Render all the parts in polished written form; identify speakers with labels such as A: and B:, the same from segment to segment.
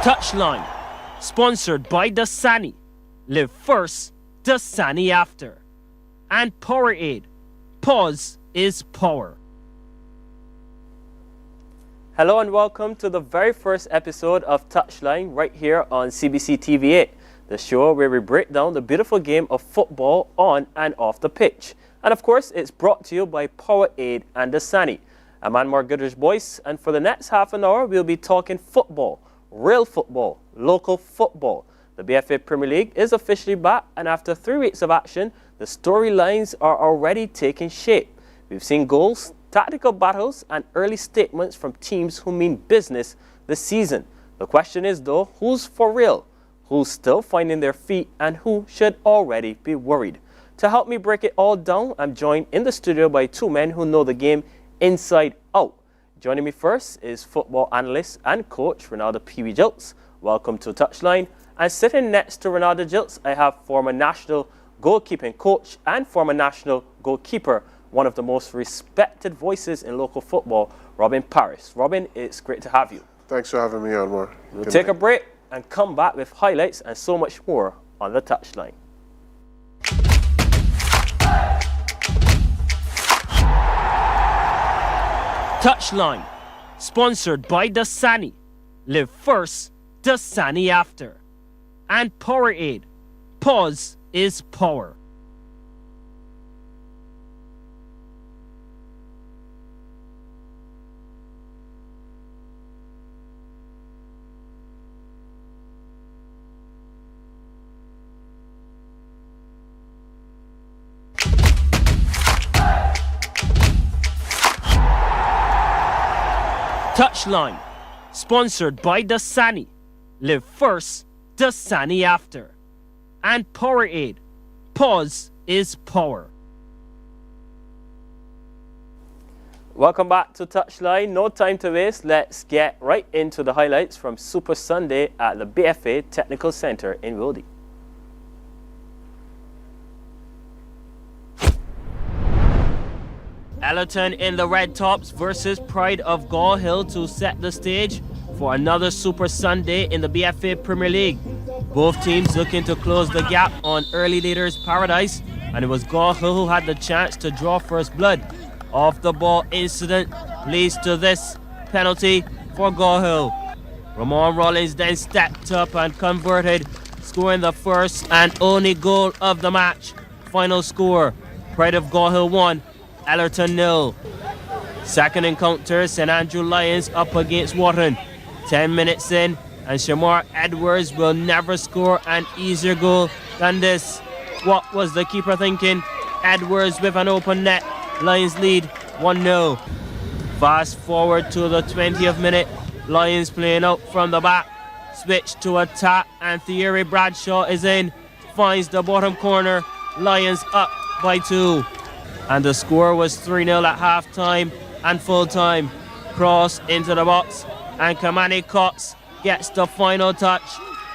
A: TouchLine, sponsored by Dasani. Live first, Dasani after. And Powerade. Pause is power. Hello and welcome to the very first episode of TouchLine right here on CBC TV8, the show where we break down the beautiful game of football on and off the pitch. And of course, it's brought to you by Powerade and Dasani. I'm Anwar Goodrich Boyce, and for the next half an hour, we'll be talking football, real football, local football. The BFA Premier League is officially back, and after 3 weeks of action, the storylines are already taking shape. We've seen goals, tactical battles, and early statements from teams who mean business this season. The question is, though, who's for real? Who's still finding their feet, and who should already be worried? To help me break it all down, I'm joined in the studio by two men who know the game inside out. Joining me first is football analyst and coach Ronaldo Pee Wee Jilts. Welcome to TouchLine. And sitting next to Ronaldo Jilts, I have former national goalkeeping coach and former national goalkeeper, one of the most respected voices in local football, Robin Paris. Robin, it's great to have you.
B: Thanks for having me, Anwar.
A: We'll take a break and come back with highlights and so much more on the TouchLine. TouchLine, sponsored by Dasani. Live first, Dasani after. And Powerade. Pause is power. TouchLine, sponsored by Dasani. Live first, Dasani after. And Powerade. Pause is power. Welcome back to TouchLine. No time to waste. Let's get right into the highlights from Super Sunday at the BFA Technical Centre in Wildy. Ellerton in the Red Tops versus Pride of Gall Hill to set the stage for another Super Sunday in the BFA Premier League. Both teams looking to close the gap on early leaders Paradise, and it was Gall Hill who had the chance to draw first blood. Off the ball incident leads to this penalty for Gall Hill. Ramon Rollins then stepped up and converted, scoring the first and only goal of the match. Final score, Pride of Gall Hill 1, Ellerton 0. Second encounter, St Andrew Lions up against Wharton. 10 minutes in, and Shamar Edwards will never score an easier goal than this. What was the keeper thinking? Edwards with an open net. Lions lead 1-0. Fast forward to the 20th minute. Lions playing out from the back. Switch to attack, and Thierry Bradshaw is in. Finds the bottom corner. Lions up by 2. And the score was 3-0 at half-time and full-time. Cross into the box, and Kamani Cox gets the final touch.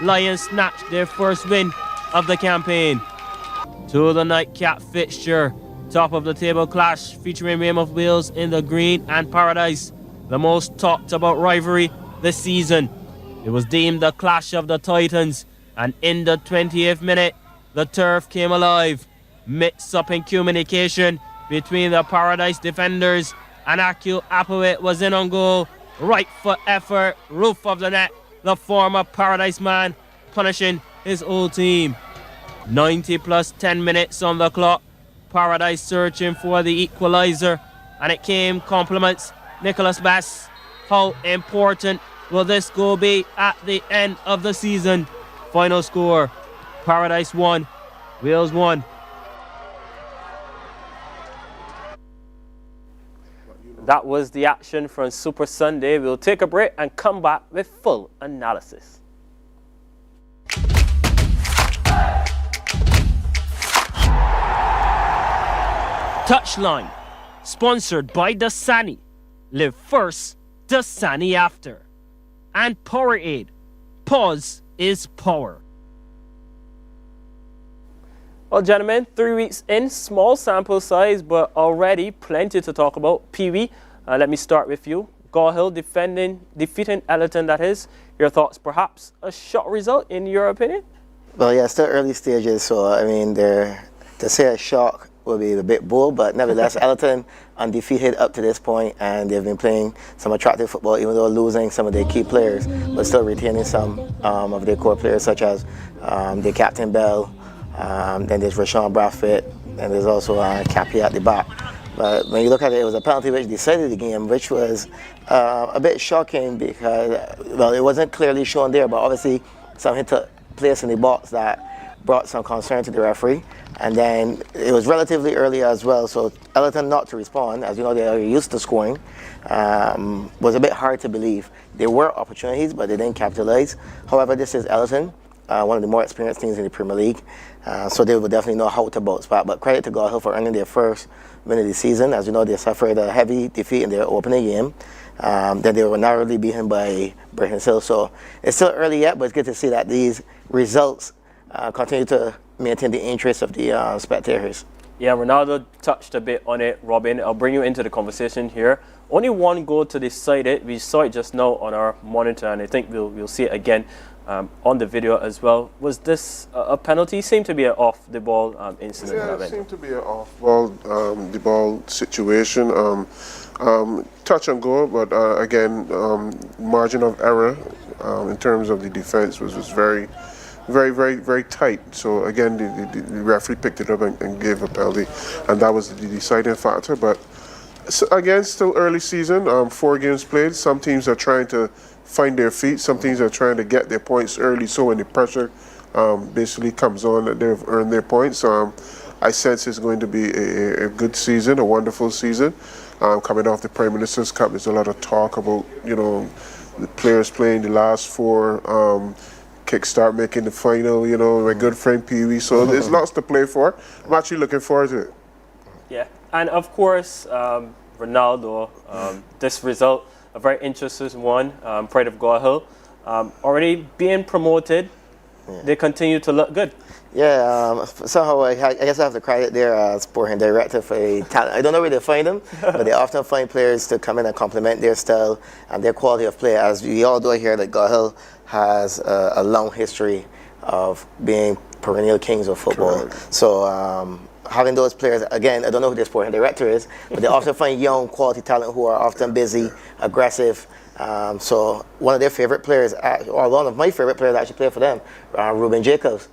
A: Lions snatch their first win of the campaign. To the nightcap fixture, top of the table clash featuring Weymouth Wales in the green and Paradise, the most talked about rivalry this season. It was deemed the clash of the Titans, and in the 20th minute, the turf came alive. Mix-up in communication between the Paradise defenders, and Akil Apowit was in on goal. Right foot effort, roof of the net, the former Paradise man punishing his old team. 90 plus 10 minutes on the clock. Paradise searching for the equalizer, and it came compliments Nicholas Bass. How important will this goal be at the end of the season? Final score, Paradise 1, Wales 1. That was the action from Super Sunday. We'll take a break and come back with full analysis. TouchLine, sponsored by Dasani. Live first, Dasani after. And Powerade. Pause is power. Well, gentlemen, 3 weeks in, small sample size, but already plenty to talk about. Pee Wee, let me start with you. Gore Hill defeating Ellerton, that is. Your thoughts, perhaps a short result in your opinion?
B: Well, yeah, still early stages, so I mean, to say a shock will be a bit bold, but nevertheless, Ellerton undefeated up to this point, and they've been playing some attractive football, even though losing some of their key players, but still retaining some of their core players, such as their captain Bell, then there's Rashawn Bradford, and there's also Cappy at the back. But when you look at it, it was a penalty which decided the game, which was a bit shocking because, well, it wasn't clearly shown there, but obviously something took place in the box that brought some concern to the referee. And then it was relatively early as well, so Ellerton not to respond, as you know they are used to scoring, was a bit hard to believe. There were opportunities, but they didn't capitalize. However, this is Ellerton, one of the more experienced teams in the Premier League, so they will definitely know how to bounce back. But credit to Gore Hill for earning their first win of the season. As you know, they suffered a heavy defeat in their opening game. Then they were narrowly beaten by Brighton Hill. So it's still early yet, but it's good to see that these results continue to maintain the interest of the spectators.
A: Yeah, Ronaldo touched a bit on it, Robin. I'll bring you into the conversation here. Only one goal to decide it. We saw it just now on our monitor, and I think we'll see it again on the video as well. Was this a penalty? Seemed to be an off-the-ball incident.
C: Yeah, it seemed to be an off-ball, the ball situation. Touch and go, but again, margin of error in terms of the defense was very, very tight. So again, the referee picked it up and gave a penalty, and that was the deciding factor. But again, still early season, 4 games played. Some teams are trying to find their feet. Some teams are trying to get their points early, so when the pressure basically comes on, that they've earned their points. I sense it's going to be a good season, a wonderful season. Coming off the Prime Minister's Cup, there's a lot of talk about, the players playing the last 4, Kickstart making the final, my good friend Pee Wee. So there's lots to play for. I'm actually looking forward to it.
A: Yeah, and of course, Ronaldo, this result, a very interesting one, Pride of Gore Hill, already being promoted. Yeah. They continue to look good.
B: Yeah, somehow I guess I have to credit their sporting director for a talent. I don't know where they find them, but they often find players to come in and complement their style and their quality of play. As we all know here, that Gore Hill has a long history of being perennial kings of football. Correct. So having those players, again, I don't know who their sporting director is, but they often find young quality talent who are often busy, aggressive. So one of their favorite players, or one of my favorite players actually played for them, Ruben Jacobs.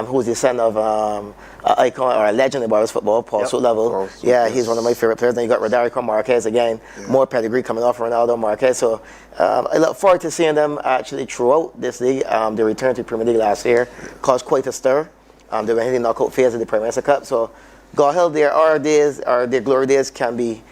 B: Who's the son of an icon or a legend in Barbados football, Paul Soutlevel. Yeah, he's one of my favorite players. Then you got Rodarico Marquez again, more pedigree coming off Ronaldo Marquez. So I look forward to seeing them actually throughout this league. They returned to Premier League last year, caused quite a stir. They were in the knockout phase of the Prime Minister Cup. So Gore Hill, their glory days can be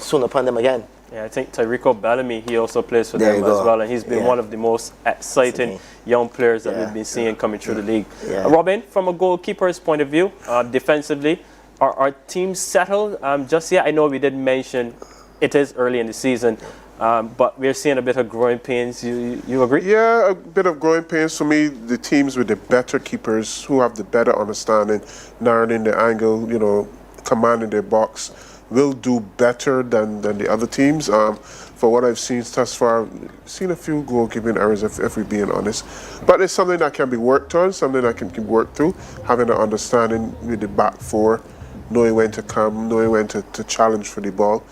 B: soon upon them again.
A: Yeah, I think Tyrico Bellamy, he also plays for them as well, and he's been one of the most exciting young players that we've been seeing coming through the league. Yeah. Robin, from a goalkeeper's point of view, defensively, are teams settled just yet? I know we did mention it is early in the season, but we're seeing a bit of growing pains. You agree?
C: Yeah, a bit of growing pains. For me, the teams with the better keepers, who have the better understanding, narrowing the angle, commanding their box, will do better than the other teams. For what I've seen thus far, I've seen a few goalkeeping errors, if we're being honest. But it's something that can be worked on, something that can be worked through, having an understanding with the back 4, knowing when to come, knowing when to challenge for the ball.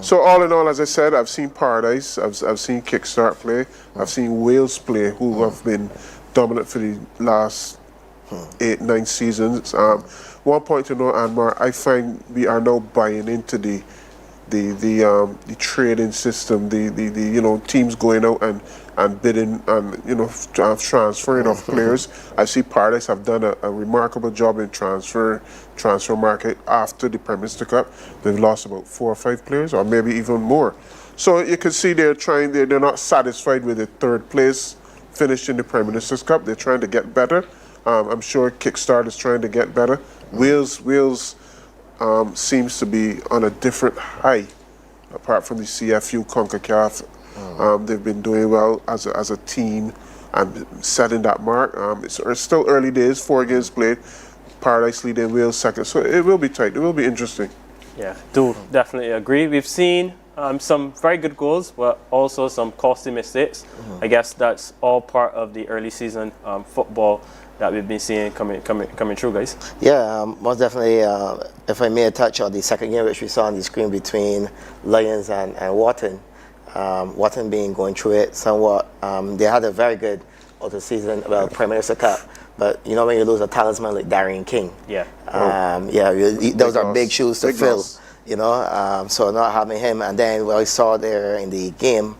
C: So all in all, as I said, I've seen Paradise, I've seen Kickstart play, I've seen Wales play, who have been dominant for the last 8-9 seasons. One point to know, Anmar, I find we are now buying into the trading system, the teams going out and bidding and transferring of players. I see Paradise have done a remarkable job in transfer market after the Prime Minister Cup. They've lost about 4 or 5 players, or maybe even more. So you can see they're not satisfied with the 3rd place finished in the Prime Minister's Cup. They're trying to get better. I'm sure Kickstart is trying to get better. Wales seems to be on a different high, apart from the CFU, CONCACAF. They've been doing well as a team and setting that mark. It's still early days, 4 games played. Paradise leading, Wales second. So it will be tight. It will be interesting.
A: Yeah, do definitely agree. We've seen Some very good goals, but also some costly mistakes. I guess that's all part of the early season football that we've been seeing coming through, guys.
B: Yeah, most definitely. If I may touch on the second game, which we saw on the screen between Lions and Wharton. Wharton being going through it somewhat. They had a very good auto season, Prime Minister Cup. But you know when you lose a talisman like Darian King, those are big shoes to fill. Loss. You know, so not having him, and then what I saw there in the game,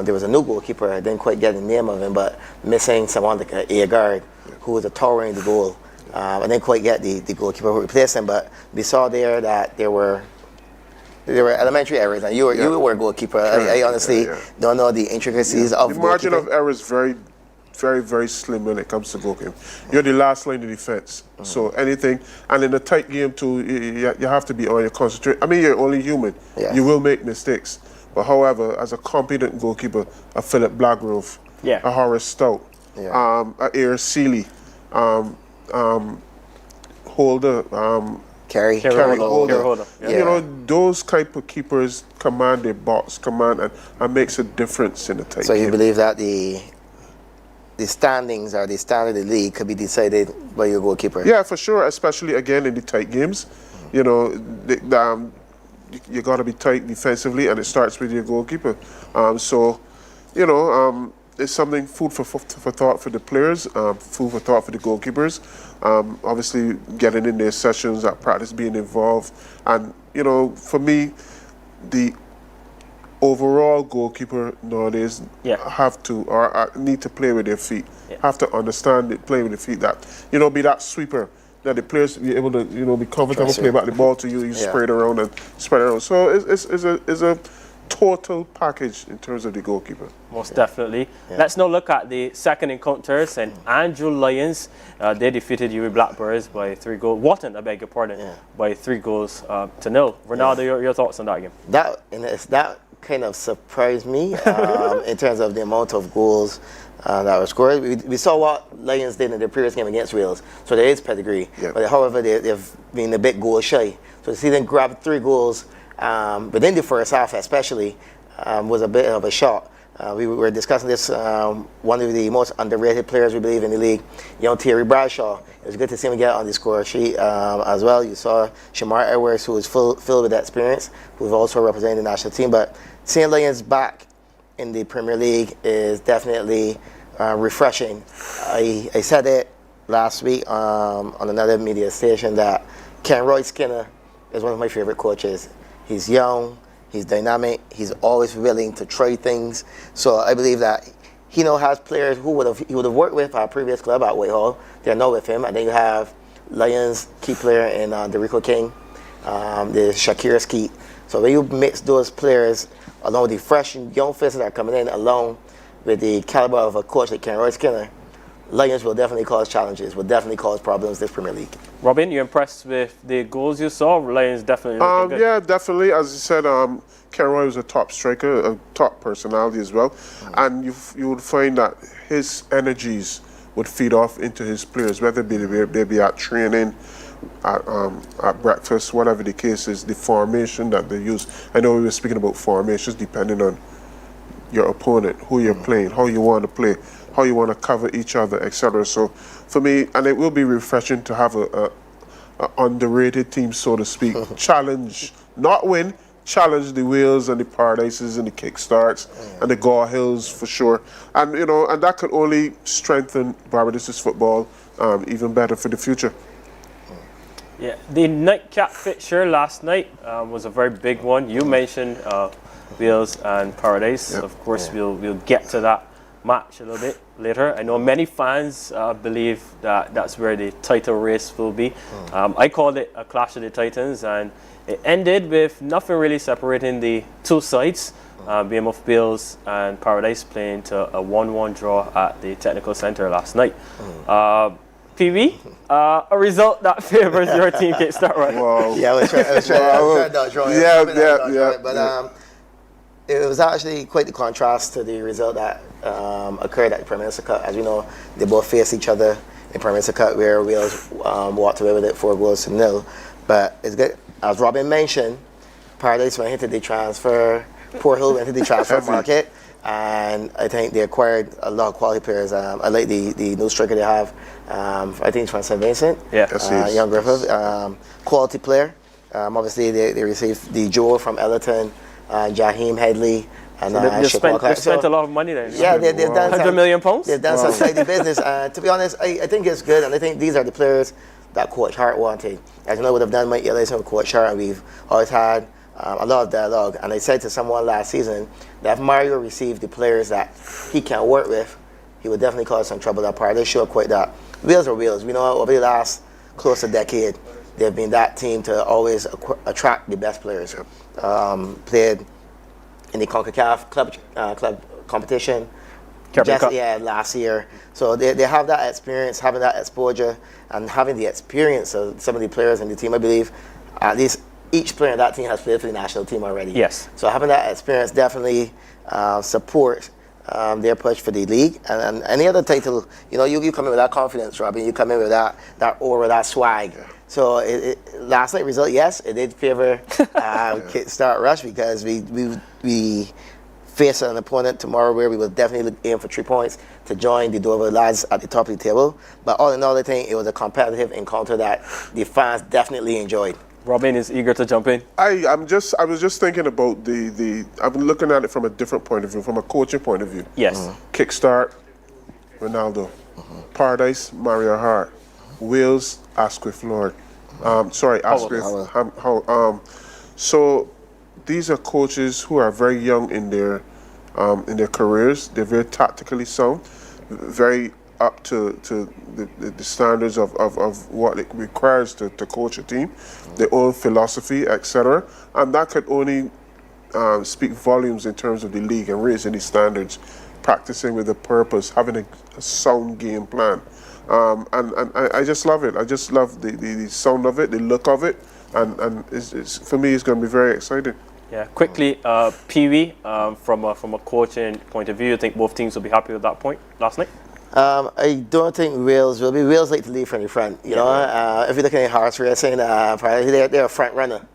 B: there was a new goalkeeper. I didn't quite get the name of him, but missing someone like a guard who was a towering the goal. I didn't quite get the goalkeeper who replaced him, but we saw there that there were elementary errors, and you were a goalkeeper. I honestly don't know the intricacies of
C: the margin of error is very, very, very slim when it comes to goalkeeping. You're the last line of defense, so anything, and in a tight game too, you have to be on your concentrate. I mean, you're only human. Yeah. You will make mistakes, but however, as a competent goalkeeper, a Philip Blackgrove, a Horace Stout, a Air Seeley, Holder,
B: Kerry
C: Holder. Yeah. You know, those type of keepers command their box, and makes a difference in a tight game.
B: So you believe that the standings or the standard of the league could be decided by your goalkeeper?
C: Yeah, for sure, especially again in the tight games. You know, you got to be tight defensively, and it starts with your goalkeeper. So, you know, it's something food for thought for the players, food for thought for the goalkeepers. Obviously, getting in their sessions at practice, being involved, and you know, for me, the overall goalkeeper nowadays have to or need to play with their feet. Have to understand it, play with their feet. That be that sweeper. That the players be able to be comfortable, play back the ball to you. You spray it around and spread it around. So it's a total package in terms of the goalkeeper.
A: Most definitely. Let's now look at the second encounter. St. Andrew Lions, they defeated UWI Blackbirds by 3 goals. Wharton, I beg your pardon, by 3 goals to 0. Ronaldo, your thoughts on that game?
B: That kind of surprised me in terms of the amount of goals that were scored. We saw what Lions did in their previous game against Wales, so there is pedigree. But however, they've been a bit goal shy. So to see them grab 3 goals within the first half, especially, was a bit of a shock. We were discussing this. One of the most underrated players we believe in the league, young Thierry Bradshaw. It was good to see him get on the score sheet as well. You saw Shamar Edwards, who was filled with experience, who's also representing the national team. But seeing Lions back in the Premier League is definitely refreshing. I said it last week on another media station that Ken Roy Skinner is one of my favorite coaches. He's young. He's dynamic. He's always willing to try things. So I believe that he now has players who he would have worked with at a previous club at Whitehall. They're now with him. And then you have Lions key player in Derico King, the Shakir Skeet. So when you mix those players along with the fresh young faces that are coming in, along with the caliber of a coach like Ken Roy Skinner, Lions will definitely cause challenges, will definitely cause problems this Premier League.
A: Robin, you impressed with the goals you saw? Lions definitely looking good.
C: Yeah, definitely. As you said, Ken Roy was a top striker, a top personality as well. And you would find that his energies would feed off into his players, whether they be at training, at breakfast, whatever the case is, the formation that they use. I know we were speaking about formations depending on your opponent, who you're playing, how you want to play, how you want to cover each other, etc. So for me, and it will be refreshing to have a underrated team, so to speak, challenge, not win, challenge the Wales and the Paradises and the Kickstarts and the Gore Hills for sure. And and that could only strengthen Barbados' football even better for the future.
A: Yeah, the nightcap fixture last night was a very big one. You mentioned Wales and Paradise. Of course, we'll get to that match a little bit later. I know many fans believe that that's where the title race will be. I called it a clash of the Titans, and it ended with nothing really separating the two sides. BMF Wales and Paradise playing to a 1-1 draw at the Technical Centre last night. PV, a result that favours your team kickstart, right?
C: Wow.
B: Yeah, I was trying not drawing. But it was actually quite the contrast to the result that occurred at the Prime Minister Cup. As you know, they both faced each other in Prime Minister Cup, where Wales walked away with it 4 goals to 0. But it's good, as Robin mentioned, Paradise went into the transfer portal, went into the transfer market, and I think they acquired a lot of quality players. I like the new striker they have. I think it's from St. Vincent. Young Griffith, quality player. Obviously, they received the Joe from Ellerton, Jaheim Headley, and
A: so they spent a lot of money there.
B: Yeah, they've done
A: £100 million.
B: They've done some tidy business. To be honest, I think it's good, and I think these are the players that Coach Hart wanted. As you know, would have done my liaison with Coach Hart, and we've always had a lot of dialogue. And I said to someone last season that if Mario received the players that he can work with, he would definitely cause some trouble at Paradise. They show quite that. Wheels are wheels. We know over the last close to decade, they've been that team to always attract the best players. Played in the CONCACAF club competition last year. So they have that experience, having that exposure, and having the experience of some of the players in the team. I believe at least each player in that team has played for the national team already.
A: Yes.
B: So having that experience definitely supports their push for the league. And any other title, you come in with that confidence, Robin. You come in with that aura, that swag. So last night result, yes, it did favor Start Rush because we face an opponent tomorrow where we will definitely aim for 3 points to join the Dover lads at the top of the table. But all in all, I think it was a competitive encounter that the fans definitely enjoyed.
A: Robin is eager to jump in.
C: I was just thinking about I've been looking at it from a different point of view, from a coaching point of view.
A: Yes.
C: Kickstart, Ronaldo. Paradise, Mario Hart. Wales, Asquith Lord. Asquith. So these are coaches who are very young in their careers. They're very tactically sound, very up to the standards of what it requires to coach a team, their own philosophy, etc. And that could only speak volumes in terms of the league and raising the standards, practicing with a purpose, having a sound game plan. And I just love it. I just love the sound of it, the look of it, and for me, it's going to be very exciting.
A: Yeah, quickly, Pee Wee, from a coaching point of view, you think both teams will be happy with that point last night?
B: I don't think Wales will be. Wales like to lead from the front. You know, if you're looking at horse racing, they're a front runner.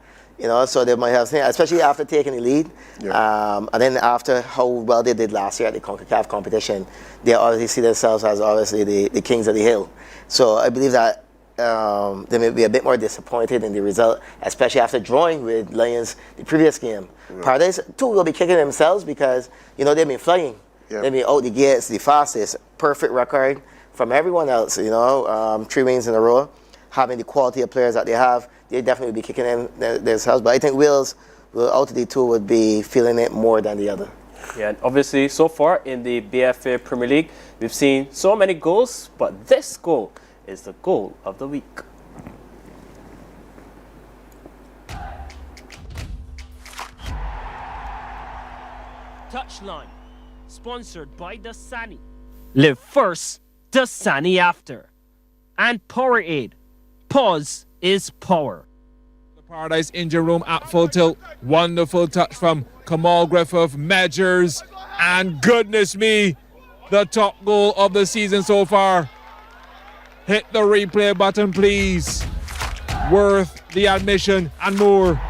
B: So they might have, especially after taking the lead, and then after how well they did last year at the CONCACAF competition, they obviously see themselves as obviously the kings of the hill. So I believe that they may be a bit more disappointed in the result, especially after drawing with Lions the previous game. Paradise too will be kicking themselves because they've been flying. They've been out the gates the fastest, perfect record from everyone else. 3 wins in a row, having the quality of players that they have. They definitely be kicking in themselves. But I think Wales, out of the two, would be feeling it more than the other.
A: Yeah, and obviously, so far in the BFA Premier League, we've seen so many goals, but this goal is the goal of the week. TouchLine, sponsored by Dasani. Live first, Dasani after. And Powerade. Pause is power.
D: The Paradise Engine Room at full tilt. Wonderful touch from Kamal Griffith, measures, and goodness me, the top goal of the season so far. Hit the replay button, please. Worth the admission and more.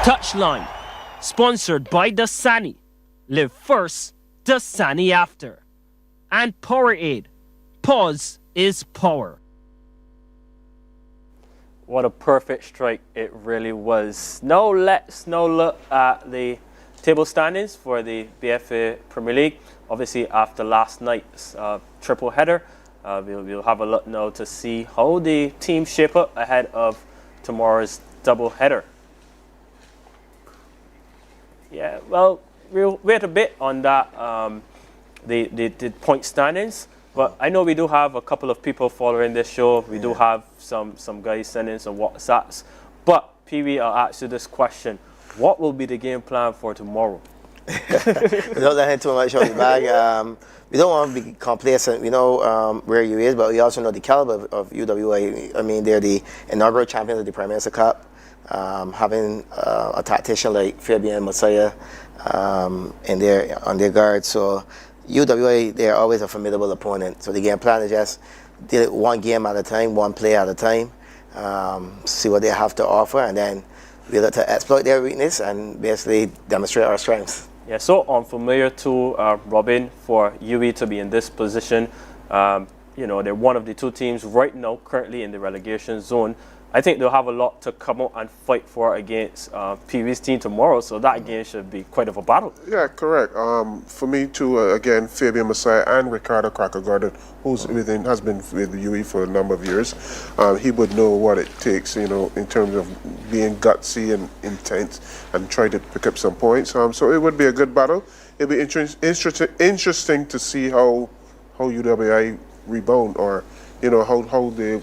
A: TouchLine, sponsored by Dasani. Live first, Dasani after. And Powerade. Pause is power. What a perfect strike it really was. Now let's look at the table standings for the BFA Premier League. Obviously, after last night's triple header, we'll have a look now to see how the teams shape up ahead of tomorrow's double header. Yeah, well, we'll wait a bit on that, the point standings. But I know we do have a couple of people following this show. We do have some guys sending some WhatsApps. But, Pee Wee, I'll ask you this question. What will be the game plan for tomorrow?
B: We don't let him too much on the bag. We don't want to be complacent. We know where you is, but we also know the caliber of UWA. I mean, they're the inaugural champions of the Prime Minister Cup. Having a tactician like Fabian Messiah on their guard. So UWA, they're always a formidable opponent. So the game plan is just deal it one game at a time, one play at a time, see what they have to offer, and then we look to exploit their weakness and basically demonstrate our strengths.
A: Yeah, so unfamiliar to Robin for UE to be in this position. You know, they're one of the two teams right now currently in the relegation zone. I think they'll have a lot to come out and fight for against PV's team tomorrow, so that game should be quite of a battle.
C: Yeah, correct. For me too, again, Fabian Messiah and Ricardo Cracker-Gordon, has been with the UE for a number of years. He would know what it takes, you know, in terms of being gutsy and intense and try to pick up some points. So it would be a good battle. It'd be interesting to see how UWI rebound, or you know how they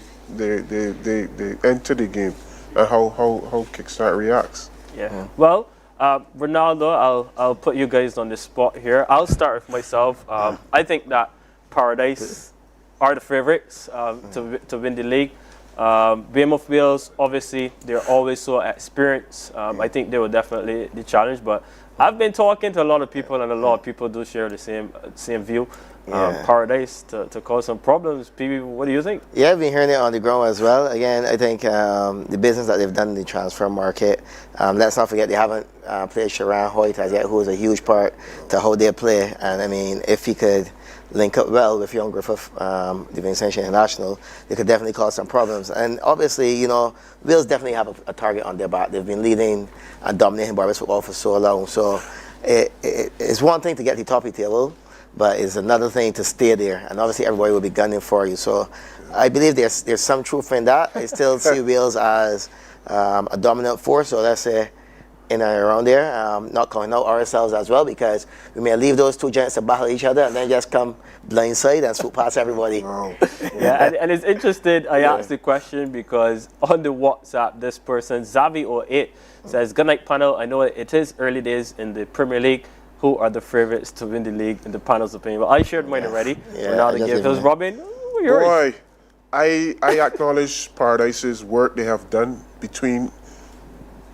C: enter the game and how Kickstart reacts.
A: Yeah. Well, Ronaldo, I'll put you guys on the spot here. I'll start with myself. I think that Paradise are the favourites to win the league. Weymouth Wales, obviously, they're always so experienced. I think they will definitely the challenge. But I've been talking to a lot of people, and a lot of people do share the same view. Paradise to cause some problems. PB, what do you think?
B: Yeah, I've been hearing it on the ground as well. Again, I think the business that they've done in the transfer market, let's not forget they haven't played Sharon Hoyt as yet, who is a huge part to how they play. And I mean, if he could link up well with young Griffith, the Vincent International, they could definitely cause some problems. And obviously, you know, Wales definitely have a target on their back. They've been leading and dominating Barbados football for so long. So it's one thing to get to the top of the table, but it's another thing to stay there, and obviously everybody will be gunning for you. So I believe there's some truth in that. I still see Wales as a dominant force, so let's say in and around there, not calling out ourselves as well, because we may leave those two giants to battle each other and then just come blindside and swoop past everybody.
C: Wow.
A: Yeah, and it's interesting. I asked the question because on the WhatsApp, this person, Zavi08, says, "Good night, panel. I know it is early days in the Premier League. Who are the favourites to win the league in the panel's opinion?" Well, I shared mine already. So now the game is Robin.
C: Boy, I acknowledge Paradise's work they have done between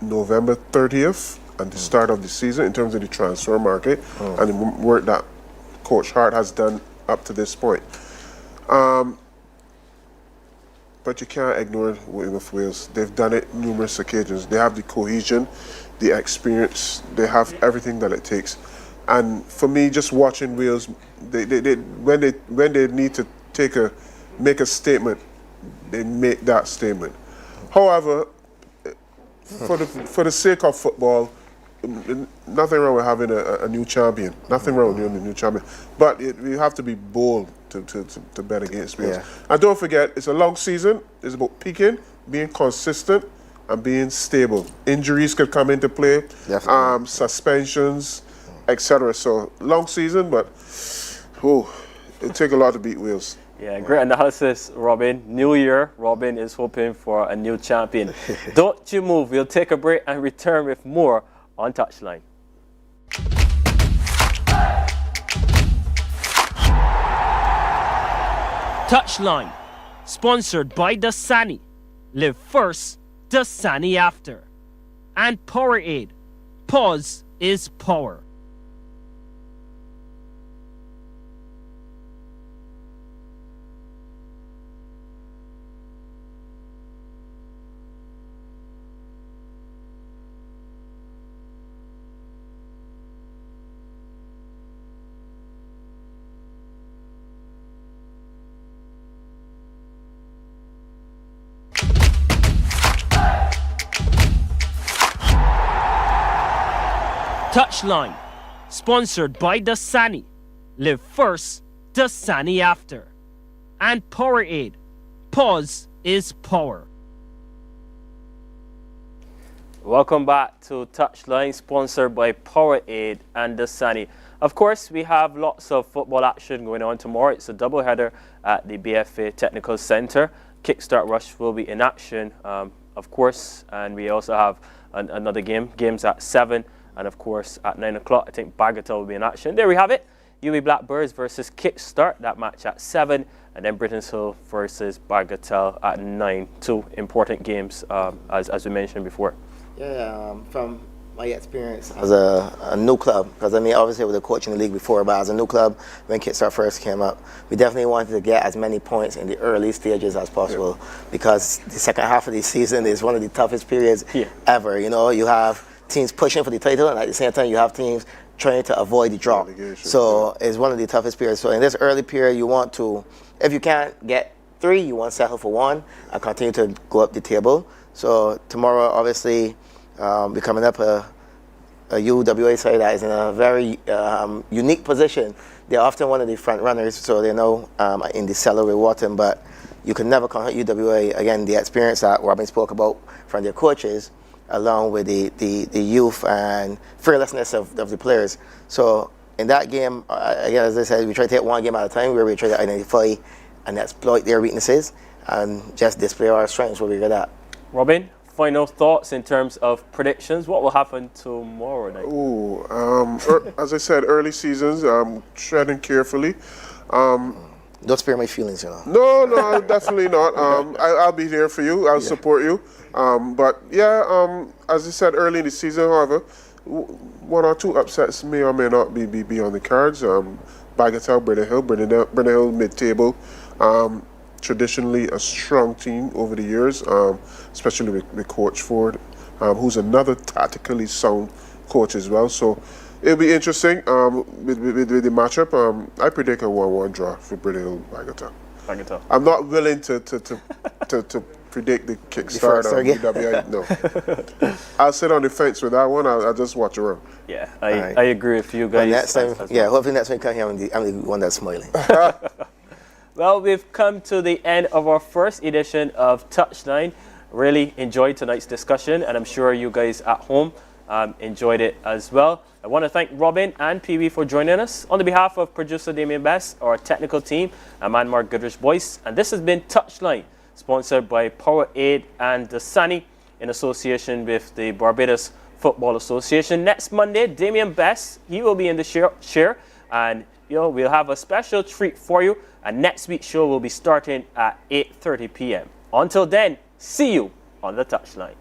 C: November 30th and the start of the season in terms of the transfer market and the work that Coach Hart has done up to this point. But you can't ignore Weymouth Wales. They've done it numerous occasions. They have the cohesion, the experience. They have everything that it takes. And for me, just watching Wales, when they need to make a statement, they make that statement. However, for the sake of football, nothing wrong with having a new champion. Nothing wrong with having a new champion. But we have to be bold to bet against Wales.
B: Yeah.
C: And don't forget, it's a long season. It's about peaking, being consistent, and being stable. Injuries could come into play, suspensions, etc. So long season, but it'll take a lot to beat Wales.
A: Yeah, great analysis, Robin. New year, Robin is hoping for a new champion. Don't you move. We'll take a break and return with more on Touchline. Touchline, sponsored by Dasani. Live first, Dasani after. And Powerade. Pause is power. Touchline, sponsored by Dasani. Live first, Dasani after. And Powerade. Pause is power. Welcome back to Touchline, sponsored by Powerade and Dasani. Of course, we have lots of football action going on tomorrow. It's a doubleheader at the BFA Technical Centre. Kickstart Rush will be in action, of course, and we also have another games at 7. And of course, at 9 o'clock, I think Bagatelle will be in action. There we have it. UB Blackbirds versus Kickstart, that match at 7. And then Britain's Hill versus Bagatelle at 9. Two important games, as we mentioned before.
B: Yeah, from my experience as a new club, because I mean, obviously I was a coach in the league before, but as a new club, when Kickstart first came up, we definitely wanted to get as many points in the early stages as possible, because the second half of the season is one of the toughest periods ever. You know, you have teams pushing for the title, and at the same time, you have teams trying to avoid the drop. So it's one of the toughest periods. So in this early period, you want to, if you can't get 3, you want to settle for 1 and continue to go up the table. So tomorrow, obviously, we're coming up a UWA side that is in a very unique position. They're often one of the front runners, so they're now in the cellar with Wharton, but you can never count UWA. Again, the experience that Robin spoke about from their coaches, along with the youth and fearlessness of the players. So in that game, again, as I said, we try to take one game at a time, where we try to identify and exploit their weaknesses and just display our strengths where we're good at.
A: Robin, final thoughts in terms of predictions. What will happen tomorrow night?
C: As I said, early seasons, treading carefully.
B: Don't spare my feelings, you know.
C: No, definitely not. I'll be there for you. I'll support you. But yeah, as I said, early in the season, however, 1 or 2 upsets may or may not be on the cards. Bagatelle, Brennell Hill, mid-table. Traditionally a strong team over the years, especially with Coach Ford, who's another tactically sound coach as well. So it'll be interesting with the matchup. I predict a 1-1 draw for Brennell Bagatelle. I'm not willing to predict the kickstart of UWA. No, I'll sit on the fence with that one. I'll just watch around.
A: Yeah, I agree with you guys.
B: Next time, hopefully next time you come here, I'm the one that's smiling.
A: Well, we've come to the end of our first edition of Touchline. Really enjoyed tonight's discussion, and I'm sure you guys at home enjoyed it as well. I want to thank Robin and PB for joining us. On the behalf of producer Damien Best, our technical team, and man Mark Goodrich-Boyce, and this has been Touchline, sponsored by Powerade and Dasani in association with the Barbados Football Association. Next Monday, Damien Best, he will be in the chair, and we'll have a special treat for you. And next week's show will be starting at 8:30 p.m. Until then, see you on the Touchline.